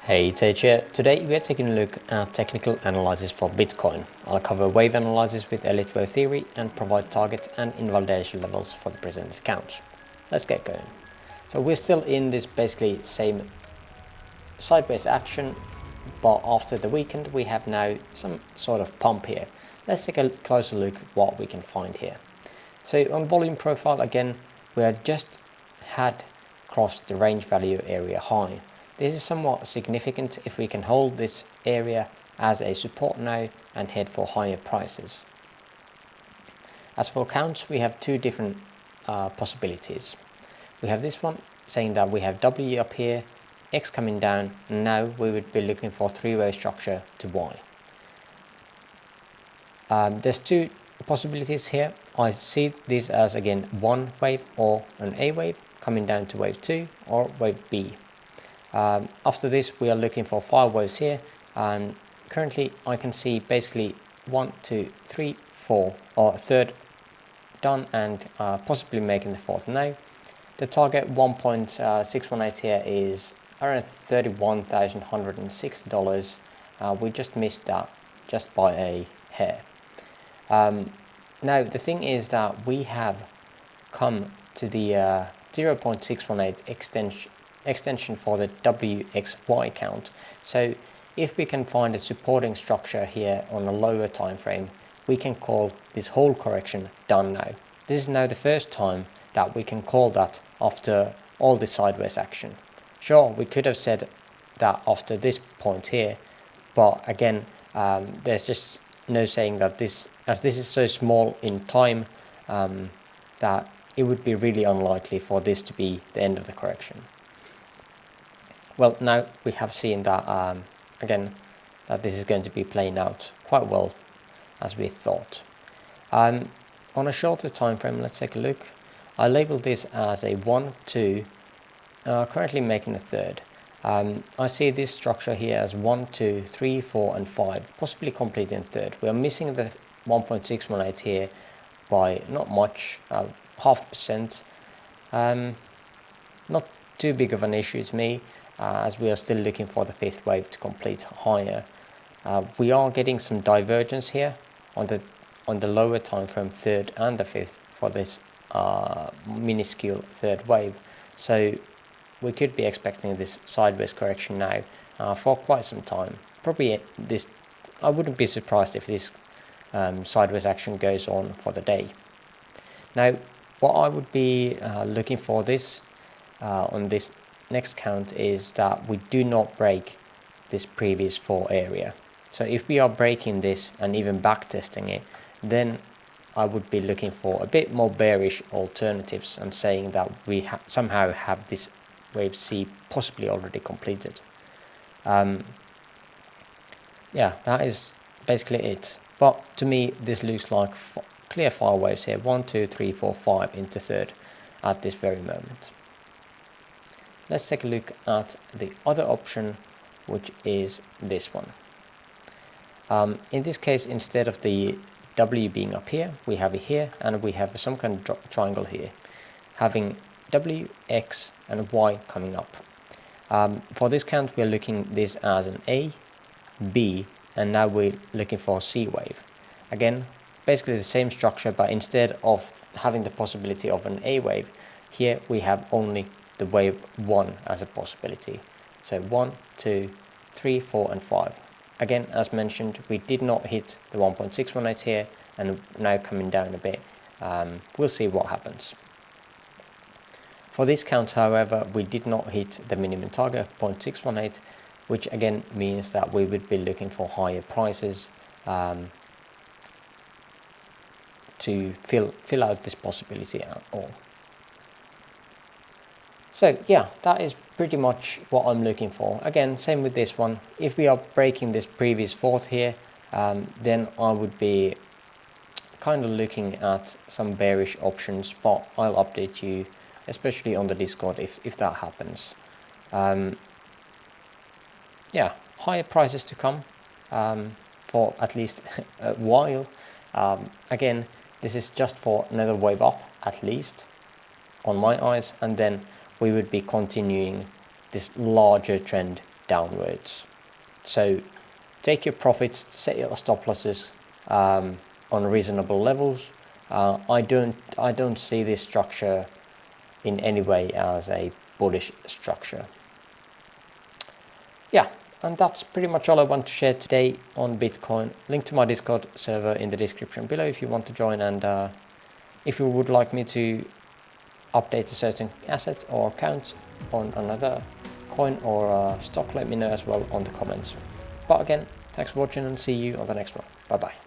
Hey, it's H here. Today we are taking a look at technical analysis for Bitcoin. I'll cover wave analysis with Elliott Wave Theory and provide target and invalidation levels for the presented accounts. Let's get going. So we're still in this basically same sideways action, but after the weekend we have now some sort of pump here. Let's take a closer look at what we can find here. So on volume profile again, we have just had crossed the range value area high. This is somewhat significant if we can hold this area as a support now and head for higher prices. As for counts, we have two different possibilities. We have this one saying that we have W up here, X coming down, and now we would be looking for three-way structure to Y. There's two possibilities here. I see this as again one wave or an A wave coming down to wave 2 or wave B. After this we are looking for 5 waves here, and currently I can see basically 1, 2, 3, 4 or a third done and possibly making the fourth now. The target 1.618 here is around $31,160. We just missed that just by a hair. Now the thing is that we have come to the 0.618 extension for the WXY count. So if we can find a supporting structure here on a lower time frame, we can call this whole correction done now. This is now the first time that we can call that after all this sideways action. Sure, we could have said that after this point here, but again, there's just no saying that this, as this is so small in time, that it would be really unlikely for this to be the end of the correction. Well, now we have seen that again that this is going to be playing out quite well as we thought. On a shorter time frame, let's take a look. I labeled this as a 1, 2, currently making the third. I see this structure here as 1, 2, 3, 4 and 5, possibly completing third. We are missing the 1.618 here by not much, 0.5%. Not too big of an issue to me, as we are still looking for the fifth wave to complete higher. We are getting some divergence here on the lower time frame third and the fifth for this minuscule third wave. So we could be expecting this sideways correction now for quite some time. Probably this, I wouldn't be surprised if this sideways action goes on for the day. Now, what I would be looking for this on this next count is that we do not break this previous 4 area. So if we are breaking this and even back testing it, then I would be looking for a bit more bearish alternatives and saying that we somehow have this wave C possibly already completed. Yeah, that is basically it. But to me, this looks like clear 5 waves here, 1, 2, 3, 4, 5 into third at this very moment. Let's take a look at the other option, which is this one. In this case, instead of the W being up here, we have it here, and we have some kind of triangle here, having W, X, and Y coming up. For this count, we are looking this as an A, B, and now we're looking for C wave. Again, basically the same structure, but instead of having the possibility of an A wave, here we have only the wave 1 as a possibility. So 1, 2, 3, 4 and 5. Again, as mentioned, we did not hit the 1.618 here, and now coming down a bit. We'll see what happens. For this count, however, we did not hit the minimum target of 0.618, which again means that we would be looking for higher prices to fill out this possibility at all. So yeah, that is pretty much what I'm looking for. Again, same with this one. If we are breaking this previous fourth here, then I would be kind of looking at some bearish options, but I'll update you, especially on the Discord, if that happens. Yeah, higher prices to come for at least a while. Again, this is just for another wave up at least on my eyes, and then we would be continuing this larger trend downwards. So take your profits, set your stop losses on reasonable levels. I don't see this structure in any way as a bullish structure. Yeah, and that's pretty much all I want to share today on Bitcoin. Link to my Discord server in the description below if you want to join, and if you would like me to update a certain asset or account on another coin or stock, let me know as well on the comments. But again, thanks for watching and see you on the next one. Bye bye.